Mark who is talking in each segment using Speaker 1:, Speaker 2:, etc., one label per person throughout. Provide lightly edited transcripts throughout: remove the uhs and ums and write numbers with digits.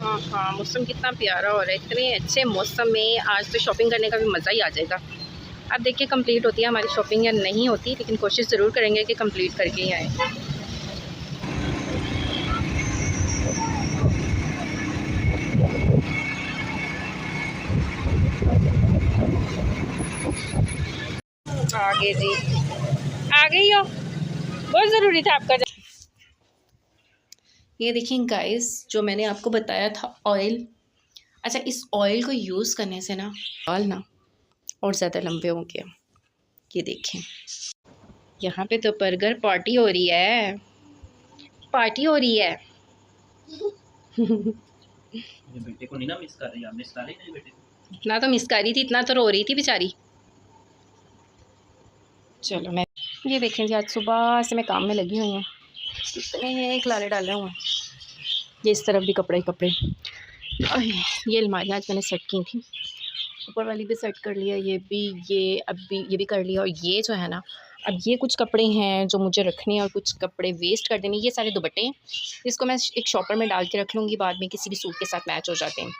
Speaker 1: हाँ हाँ, मौसम कितना प्यारा हो रहा है। इतने अच्छे मौसम में आज तो शॉपिंग करने का भी मज़ा ही आ जाएगा। अब देखिए कंप्लीट होती है हमारी शॉपिंग या नहीं होती, लेकिन कोशिश ज़रूर करेंगे कि कंप्लीट करके ही आए। आगे जी, आ गई हो, बहुत ज़रूरी था आपका। ये देखिए गाइस, जो मैंने आपको बताया था ऑयल, अच्छा इस ऑयल को यूज़ करने से ना बाल ना और ज़्यादा लंबे होंगे। ये देखें, यहाँ पे तो बर्गर पार्टी हो रही है, पार्टी हो रही है।
Speaker 2: ये बेटे को नहीं ना मिस कर रही, आप मिस कर रही मेरे बेटे को।
Speaker 1: इतना तो मिस कर रही थी, इतना तो रो रही थी बेचारी। चलो मैं, ये देखें जी, आज सुबह से मैं काम में लगी हुई हूँ। कितने खिलारे डाले हुए हैं। ये इस तरफ भी कपड़े ही कपड़े। ये अलमारी आज मैंने सेट की थी, ऊपर वाली भी सेट कर लिया, ये भी, ये अब भी ये भी कर लिया। और ये जो है ना, अब ये कुछ कपड़े हैं जो मुझे रखने हैं और कुछ कपड़े वेस्ट कर देने। ये सारे दुपट्टे हैं, इसको मैं एक शॉपर में डाल के रख लूँगी, बाद में किसी भी सूट के साथ मैच हो जाते हैं।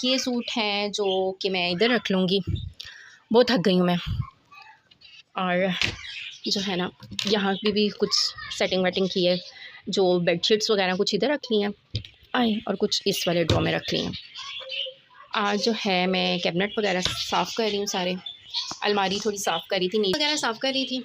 Speaker 1: ये सूट हैं जो कि मैं इधर रख लूँगी, बहुत थक गई हूँ मैं। और जो है ना, यहाँ भी कुछ सेटिंग वेटिंग की है, जो बेडशीट्स वगैरह कुछ इधर रख ली हैं आए, और कुछ इस वाले ड्रॉ में रख ली हैं। आज जो है मैं कैबिनेट वगैरह साफ़ कर रही हूँ, सारे अलमारी थोड़ी साफ़ करी थी, नीचे वगैरह साफ़ कर रही थी।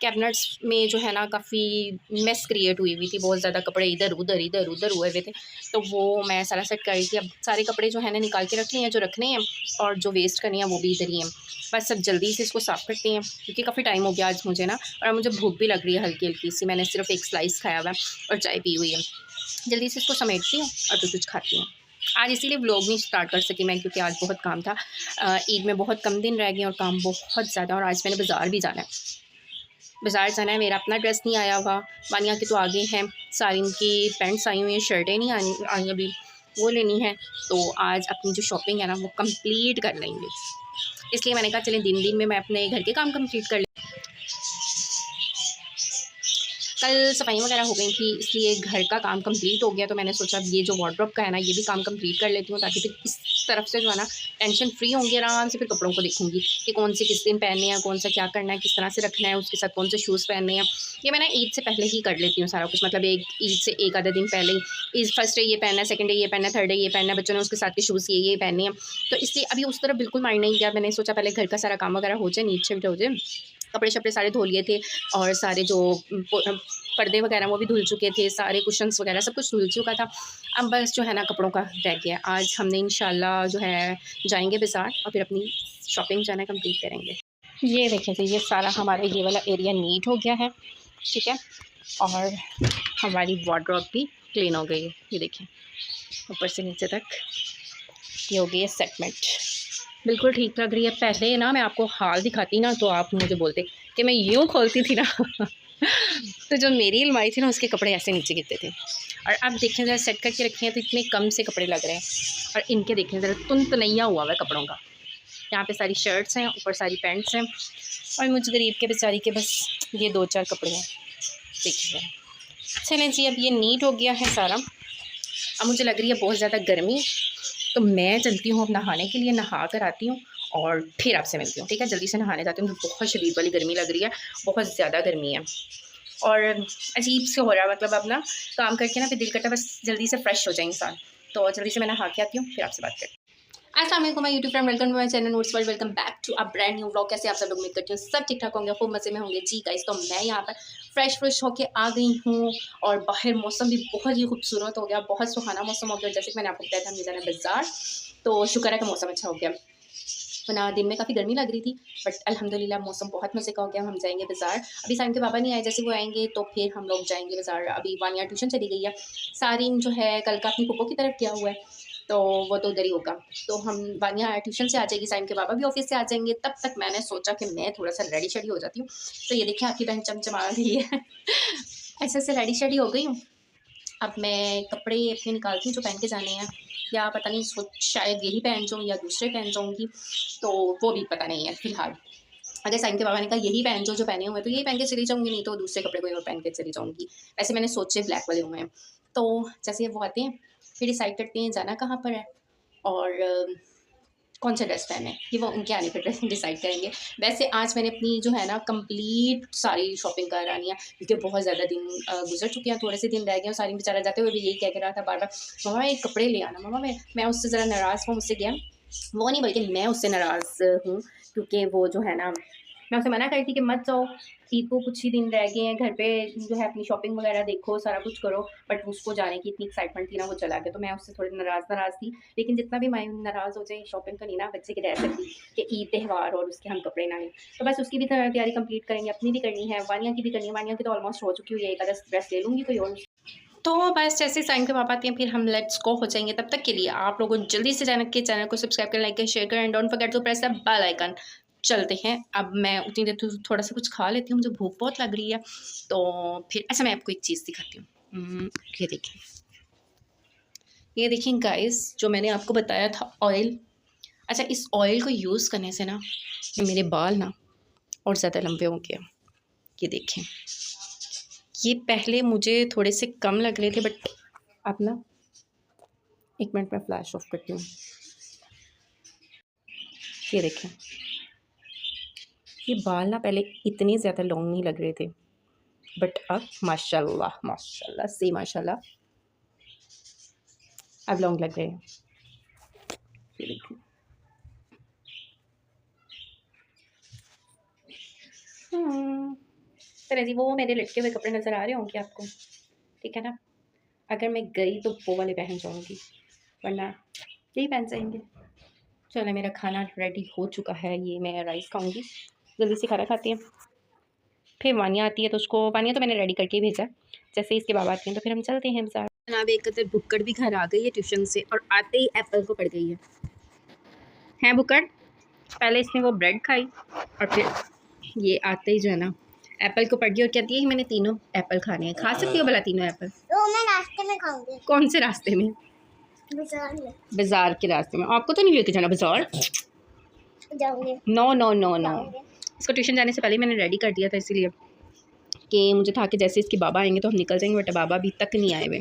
Speaker 1: कैबिनेट्स में जो है ना काफ़ी मेस क्रिएट हुई थी, बहुत ज़्यादा कपड़े इधर उधर हुए हुए थे, तो वो मैं सारा सेट कर रही थी। अब सारे कपड़े जो है ना निकाल के रख लिए हैं, जो रखने हैं और जो वेस्ट करने हैं वो भी इधर ही हैं। बस अब जल्दी से इसको साफ़ करते हैं, क्योंकि काफ़ी टाइम हो गया आज मुझे ना, और मुझे भूख भी लग रही है हल्की हल्की सी। मैंने सिर्फ एक स्लाइस खाया हुआ है और चाय पी हुई है। जल्दी से इसको समेटती हूँ और फिर कुछ खाती हूँ। आज इसीलिए व्लॉग नहीं स्टार्ट कर सकी मैं, क्योंकि आज बहुत काम था। ईद में बहुत कम दिन रह गए और काम बहुत ज़्यादा, और आज मैंने बाज़ार भी जाना है। बाज़ार जाना है, मेरा अपना ड्रेस नहीं आया हुआ। वानिया के तो आगे हैं, सारिन की पैंट्स आई हुई हैं, शर्टें नहीं आई अभी, वो लेनी है। तो आज अपनी जो शॉपिंग है ना वो कंप्लीट कर लेंगे, इसलिए मैंने कहा चलें दिन में मैं अपने घर के काम कंप्लीट कर। कल सफाई वगैरह हो गई थी, इसलिए घर का काम कंप्लीट हो गया, तो मैंने सोचा ये जो वार्डरोब का है ना ये भी काम कंप्लीट कर लेती हूँ, ताकि फिर इस तरफ से जो है ना टेंशन फ्री होंगी, आराम से फिर कपड़ों को देखूंगी कि कौन से किस दिन पहनने हैं, कौन सा क्या करना है, किस तरह से रखना है, उसके साथ कौन से शूज़ पहनने हैं। ये मैं ना ईद से पहले ही कर लेती हूँ सारा कुछ, मतलब एक ईद से एक आधा दिन पहले ही, ईद फर्स्ट डे ये पहनना है, सेकंड डे ये पहनना है, थर्ड डे ये पहनना है, बच्चों ने उसके साथ के शूज़ ये पहनने हैं। तो इसलिए अभी उस तरफ बिल्कुल माइंड नहीं किया, मैंने सोचा पहले घर का सारा काम वगैरह हो जाए, नीचे भी हो जाए। कपड़े शपड़े सारे धो लिए थे, और सारे जो पर्दे वगैरह वो भी धुल चुके थे, सारे कुशन्स वगैरह सब कुछ धुल चुका था। अब बस जो है ना कपड़ों का रह गया। आज हमने इंशाल्लाह जो है जाएंगे बाज़ार और फिर अपनी शॉपिंग जो है ना कंप्लीट करेंगे। ये देखें जी, ये सारा हमारा ये वाला एरिया नीट हो गया है, ठीक है, और हमारी वार्डरोब भी क्लीन हो गई है। ये देखें ऊपर से नीचे तक ये हो गई है सेटमेंट, बिल्कुल ठीक लग रही है। पहले ना मैं आपको हाल दिखाती ना, तो आप मुझे बोलते कि मैं यूँ खोलती थी ना तो जो मेरी अलमारी थी ना उसके कपड़े ऐसे नीचे गिरते थे, और अब देखें ज़रा सेट करके रखे हैं तो इतने कम से कपड़े लग रहे हैं, और इनके देखें ज़रा तुनतनैया हुआ है कपड़ों का। यहाँ पे सारी शर्ट्स हैं, ऊपर सारी पैंट्स हैं, और मुझ गरीब के बेचारी के बस ये 2-4 कपड़े हैं। देखिए चलें जी, अब ये नीट हो गया है सारा। अब मुझे लग रही है बहुत ज़्यादा गर्मी, तो मैं चलती हूँ अब नहाने के लिए, नहा कर आती हूँ और फिर आपसे मिलती हूँ, ठीक है। जल्दी से नहाने जाती हूँ, बहुत शदीद वाली गर्मी लग रही है, बहुत ज़्यादा गर्मी है, और अजीब से हो रहा है, मतलब अब ना काम करके ना फिर दिल करता है बस जल्दी से फ्रेश हो जाए इंसान। तो जल्दी से मैं नहा के आती हूँ, फिर आपसे बात करती हूँ। अस्सलाम वालेकुम my YouTube friend, welcome to my channel Notes World, welcome back to a brand new vlog. कैसे आप सब लोग, उम्मीद करती हूँ सब ठीक ठाक होंगे, खूब मज़े में होंगे जी गाइस। तो मैं यहाँ पर फ्रेश होके आ गई हूँ, और बाहर मौसम भी बहुत ही खूबसूरत हो गया, बहुत सुहाना मौसम हो गया। जैसे कि मैंने आपको बताया था हमने जाना बाज़ार, तो शुक्र है कि मौसम अच्छा हो गया, वरना दिन में काफ़ी गर्मी लग रही थी, बट अल्हम्दुलिल्लाह मौसम बहुत मज़े का हो गया। हम जाएंगे बाज़ार, अभी सारिन के पापा नहीं आए, जैसे वो आएंगे तो फिर हम लोग जाएंगे बाज़ार। अभी वानिया ट्यूशन चली गई है, सारिन जो है कल का अपनी पुप्पो की तरफ गया हुआ है, तो वो तो उधर ही होगा। तो हम वानिया ट्यूशन से आ जाएगी, सारिन के पापा भी ऑफिस से आ जाएंगे, तब तक मैंने सोचा कि मैं थोड़ा सा रेडी शेडी हो जाती हूँ। तो ये देखिए आपकी बहन चमचमा रही है ऐसे से रेडी शेडी हो गई हूँ। अब मैं कपड़े अपने निकालती हूँ जो पहन के जाने हैं, या पता नहीं सोच शायद यही पहन जाऊँ या दूसरे पहन जाऊँगी, तो वो भी पता नहीं है फिलहाल। अगर साइन के पापा ने कहा यही पहन जो पहने हुए, तो यही पहन के चली जाऊँगी, नहीं तो दूसरे कपड़े कोई और पहन के चली जाऊँगी। वैसे मैंने सोचे ब्लैक वाले हुए हैं, तो जैसे वो आते हैं फिर डिसाइड करते हैं जाना कहाँ पर है और कौन सा ड्रेस पहने, ये वो उनके आने पर डिसाइड करेंगे। वैसे आज मैंने अपनी जो है ना कंप्लीट सारी शॉपिंग करानी है, क्योंकि बहुत ज़्यादा दिन गुजर चुके हैं, थोड़े से दिन रह गए हैं। सारी बेचारा जाते हुए भी यही कह के रहा था बार बार, मम्मा ये कपड़े ले आना, मम्मा मैं उससे ज़रा नाराज़ हूँ, मुझसे गया वो नहीं बल्कि मैं उससे नाराज़ हूँ, क्योंकि वो जो है ना मैं उसे मना करी थी कि मत जाओ, ईद को कुछ ही दिन रह गए हैं, घर पे जो है अपनी शॉपिंग वगैरह देखो, सारा कुछ करो। बट उसको जाने की इतनी एक्साइटमेंट थी ना, वो चला गया। तो मैं उससे थोड़ी नाराज़ थी, लेकिन जितना भी मैं नाराज़ हो जाए, शॉपिंग तो नहीं ना बच्चे की रह सकती कि ईद त्यौहार और उसके हम कपड़े ना लें। तो बस उसकी भी तैयारी कंप्लीट करेंगे, अपनी भी करनी है, वानिया की भी करनी है। वानिया की तो ऑलमोस्ट हो चुकी हुई है, एक आधा ड्रेस ले लूँगी कोई और। तो बस जैसे साइन के पापा आते हैं फिर हम लेट्स गो हो जाएंगे। तब तक के लिए आप लोगों जल्दी से चैनल को सब्सक्राइब करें, लाइक करें, शेयर करें and don't forget to press the bell icon. चलते हैं। अब मैं उतनी देर तो थोड़ा सा कुछ खा लेती हूँ, मुझे भूख बहुत लग रही है। तो फिर अच्छा मैं आपको एक चीज़ दिखाती हूँ। ये देखिए, ये देखिए गाइस, जो मैंने आपको बताया था ऑयल। अच्छा, इस ऑयल को यूज़ करने से ना मेरे बाल ना और ज़्यादा लंबे हो गए। ये देखें, ये पहले मुझे थोड़े से कम लग रहे थे, बट अब ना, एक मिनट में फ्लैश ऑफ करती हूँ। ये देखें, ये बाल ना पहले इतने ज़्यादा लॉन्ग नहीं लग रहे थे, बट अब माशाल्लाह माशाल्लाह से माशाल्लाह अब लॉन्ग लग रहे हैं। ये देखिए, तरह जी वो मेरे लटके हुए कपड़े नज़र आ रहे होंगे आपको, ठीक है ना। अगर मैं गई तो वो वाले पहन जाऊँगी, वरना यही पहन जाएंगे। चलो, मेरा खाना रेडी हो चुका है, ये मैं राइस खाऊंगी। जल्दी से खाना खाती हैं, फिर वानिया आती है तो उसको, वानिया तो मैंने रेडी करके ही भेजा। जैसे इसके बाबा आते हैं तो फिर हम चलते हैं बाजार। जनाब एक कदर बुक्कड़ भी घर आ गई है ट्यूशन से, और आते ही एप्पल को पड़ गई है बुक्कड़। पहले इसने वो ब्रेड खाई और फिर ये आते ही जो है ना एप्पल को पड़ गई और कहती है कि मैंने तीनों एप्पल खाने हैं। खा सकती हो भला तीनों एप्पल?
Speaker 3: तो मैं रास्ते में खाऊंगी।
Speaker 1: कौन से रास्ते में?
Speaker 3: बाजार में।
Speaker 1: बाजार के रास्ते में? आपको तो नहीं लेके जाना बाजार।
Speaker 3: जाऊंगी।
Speaker 1: नो नो नो नो, इसको ट्यूशन जाने से पहले मैंने रेडी कर दिया था, इसीलिए कि मुझे था कि जैसे इसके बाबा आएंगे तो हम निकल जाएंगे, बट बाबा अभी तक नहीं आए हुए।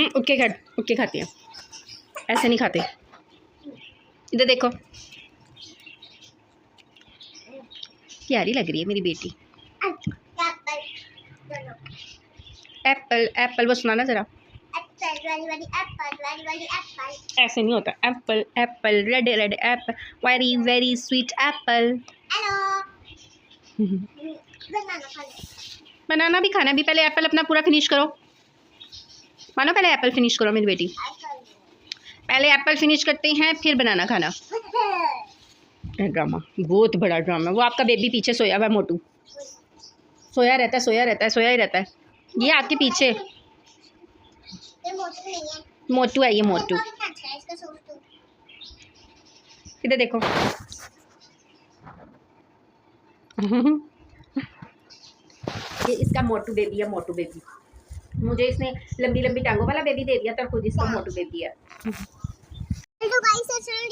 Speaker 1: उठ के खाते हैं, ऐसे नहीं खाते। इधर देखो, प्यारी लग रही है मेरी बेटी। एप्पल एप्पल वो सुनाना ज़रा। ऐसे नहीं होता, apple apple red red apple, very very sweet apple. बनाना भी खाना भी, पहले एप्पल अपना पूरा फिनिश करो। मानो पहले एप्पल फिनिश करो मेरी बेटी, पहले एप्पल फिनिश करते हैं फिर बनाना खाना। ड्रामा, बहुत बड़ा ड्रामा। वो आपका बेबी पीछे सोया हुआ है, मोटू सोया रहता है, सोया ही रहता है। ये आपके पीछे मोटू है, ये मोटू। इधर देखो। ये इसका मोटू बेबी है, मोटू बेबी। मुझे इसने लंबी लंबी टांगों वाला बेबी दे दिया था, खुद इसका मोटू बेबी है।
Speaker 3: तो गाइस अस्सलाम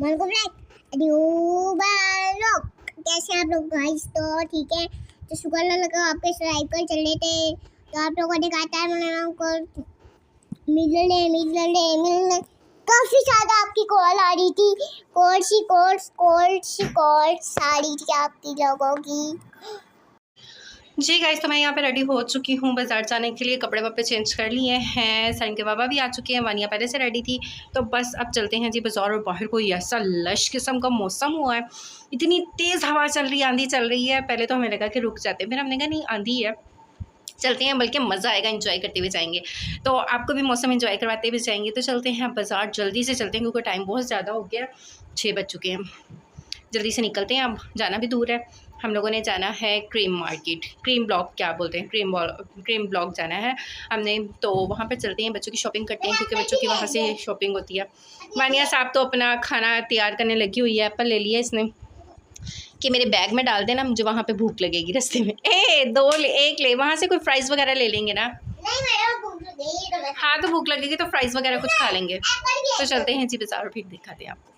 Speaker 3: वालेकुम, कैसे आप लोग गाइस? तो ठीक है, तो शुक्र अल्लाह का आपके सब्सक्राइब कर चल रहे थे, तो आप लोगों ने कहा था मिलने काफ़ी ज़्यादा आपकी कॉल आ रही थी, कॉल्स आ रही थी आपकी लोगों की।
Speaker 1: जी गाइस, तो मैं यहाँ पे रेडी हो चुकी हूँ बाज़ार जाने के लिए। कपड़े वपड़े चेंज कर लिए हैं, साइन के बाबा भी आ चुके हैं, वानिया पहले से रेडी थी। तो बस अब चलते हैं जी बाज़ार। और बाहर कोई ऐसा लश किस्म का मौसम हुआ है, इतनी तेज़ हवा चल रही है, आंधी चल रही है। पहले तो हमें लगा कि रुक जाते हैं, फिर हमने कहा नहीं आंधी है, चलते हैं, बल्कि मज़ा आएगा, एंजॉय करते हुए जाएंगे। तो आपको भी मौसम एंजॉय करवाते हुए जाएंगे। तो चलते हैं बाज़ार, जल्दी से चलते हैं क्योंकि टाइम बहुत ज़्यादा हो गया, 6 बज चुके हैं। जल्दी से निकलते हैं, अब जाना भी दूर है। हम लोगों ने जाना है क्रीम मार्केट, क्रीम ब्लॉक क्या बोलते हैं, क्रीम ब्लॉक जाना है हमने। तो वहाँ पर चलते हैं, बच्चों की शॉपिंग करते हैं क्योंकि बच्चों की वहाँ से शॉपिंग होती है। वानिया साहब तो अपना खाना तैयार करने लगी हुई है। एप्पल ले लिया इसने कि मेरे बैग में डाल देना, मुझे वहाँ पे भूख लगेगी रास्ते में। एक ले, वहाँ से कोई फ्राइज़ वगैरह ले लेंगे ना। हाँ, तो भूख लगेगी तो फ्राइज़ वगैरह कुछ खा लेंगे। तो चलते हैं जी बाज़ार, फिर दिखाते हैं आपको।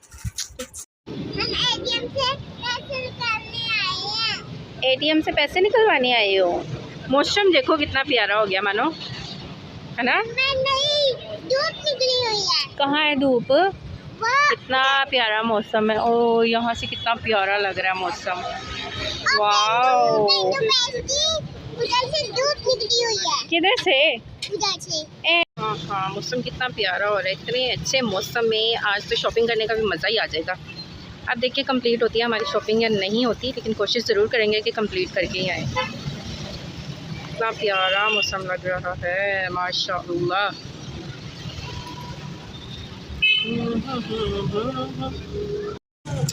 Speaker 3: हम एटीएम से पैसे निकलने आए हैं।
Speaker 1: एटीएम से पैसे निकलवाने आए हो? मौसम देखो कितना प्यारा हो गया मानो, है ना।
Speaker 3: मैं नहीं, धूप निकली हुई है।
Speaker 1: कहाँ है धूप?
Speaker 3: वाह,
Speaker 1: कितना प्यारा मौसम है। ओ यहाँ से कितना प्यारा लग रहा है मौसम। वाओ,
Speaker 3: उधर से धूप निकली हुई है।
Speaker 1: किधर से?
Speaker 3: उधर से।
Speaker 1: हाँ हाँ, मौसम कितना प्यारा हो रहा है। इतने अच्छे मौसम में आज तो शॉपिंग करने का भी मज़ा ही आ जाएगा। अब देखिए कंप्लीट होती है हमारी शॉपिंग या नहीं होती, लेकिन कोशिश ज़रूर करेंगे कि कंप्लीट करके ही आए। इतना प्यारा मौसम लग रहा है माशाअल्लाह।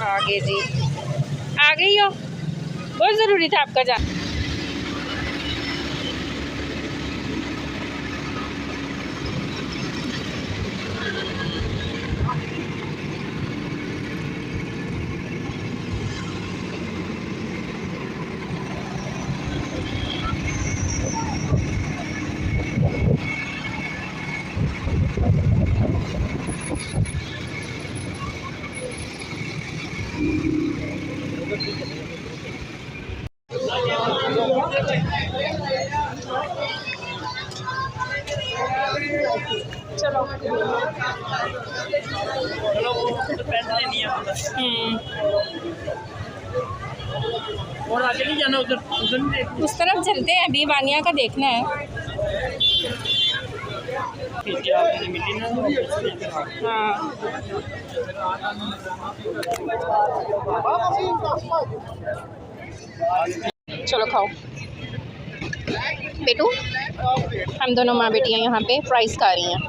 Speaker 1: आगे जी, आ गई हो, बहुत ज़रूरी था आपका जाना। चलो
Speaker 2: और आगे नहीं जाना, उधर उधर नहीं देखना।
Speaker 1: उस तरफ चलते हैं, अभी वानिया का देखना है।
Speaker 2: मिली ना।
Speaker 1: हाँ चलो खाओ बेटू। हम दोनों माँ बेटियाँ यहाँ पे प्राइस खा रही हैं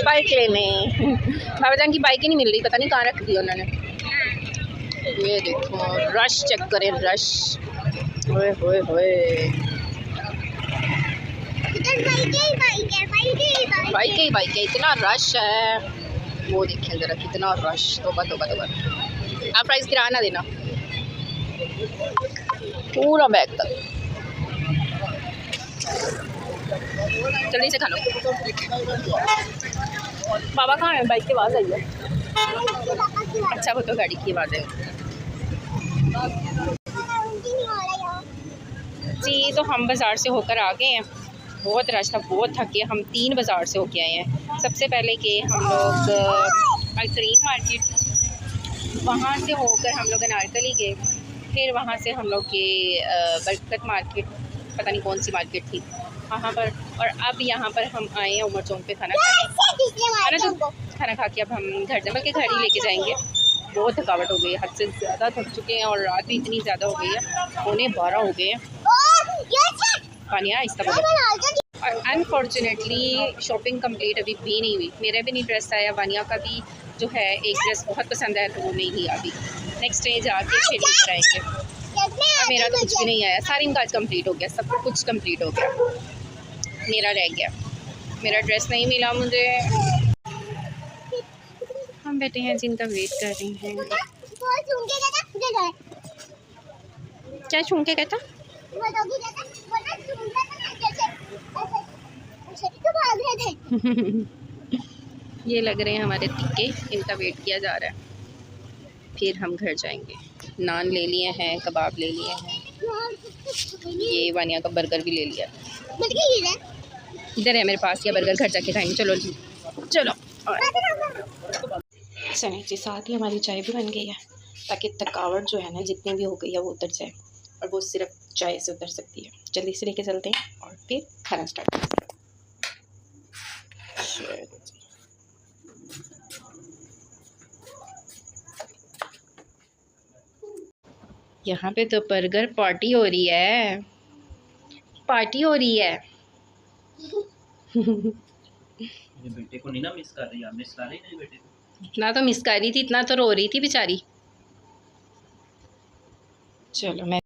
Speaker 1: बाइक लेने। बाबा जान की बाइक ही नहीं मिल रही, पता नहीं कहाँ रख दी उन्होंने। ये देखो रश चेक करें, रश। ओए होए होए, बाइक ही बाइक है, इतना रश है। वो देखें ज़रा कितना रश। तोबा तोबा तोबा। आप प्राइस गिरा ना देना पूरा बैग तक। जल्दी से खा लो। बाबा कहाँ है? बाइक की आवाज़ आई है। अच्छा वो तो गाड़ी की आवाज़ है जी। तो हम बाज़ार से होकर आ गए हैं। बहुत रश था, बहुत थके। हम 3 बाज़ार से होके आए हैं। सबसे पहले के हम लोग अलकरीम मार्केट, वहाँ से होकर हम लोग अनारकली गए। फिर वहाँ से हम लोग के बरकत मार्केट, पता नहीं कौन सी मार्केट थी वहाँ पर। और अब यहाँ पर हम आए हैं उमर चौक पे खाना खाने। तो खाना खा के अब हम घर जमल के घर ही लेके जाएंगे। बहुत थकावट हो गई है, हद से ज़्यादा थक चुके हैं। और रात भी इतनी ज़्यादा हो गई है, 11:15 हो गए हैं। पानी इस तरह। और अनफॉर्चुनेटली शॉपिंग कंप्लीट अभी भी नहीं हुई। मेरा भी नहीं ड्रेस आया, वानिया का भी जो है एक ड्रेस बहुत पसंद आया तो वो नहीं लिया अभी। नेक्स्ट डे जाके फिर लेकर आएंगे। और मेरा तो कुछ भी नहीं आया। सारी इनका आज कंप्लीट हो गया, सब कुछ कंप्लीट हो गया। मेरा रह गया, मेरा ड्रेस नहीं मिला मुझे। हम बैठे हैं जिनका वेट कर रहे हैं। क्या छूं के कहता? ये लग रहे हैं हमारे टिक्के, इनका वेट किया जा रहा है। फिर हम घर जाएंगे। नान ले लिए हैं, कबाब ले लिए हैं। ये वानिया का बर्गर भी ले लिया। इधर है मेरे पास, या बर्गर घर जाके खाएंगे। चलो जी चलो। चलिए जी, साथ ही हमारी चाय भी बन गई है, ताकि थकावट जो है ना जितनी भी हो गई है वो उतर जाए। और वो सिर्फ चाय से उतर सकती है। जल्दी से लेके चलते हैं और फिर खाना स्टार्ट करते हैं। यहाँ पे तो बर्गर पार्टी हो रही है, पार्टी हो रही है।
Speaker 2: बेटे को नहीं ना मिस कर रही, आप मिस कर रही नहीं बेटे को।
Speaker 1: इतना तो मिस कर रही थी, इतना तो रो रही थी बेचारी। चलो मैं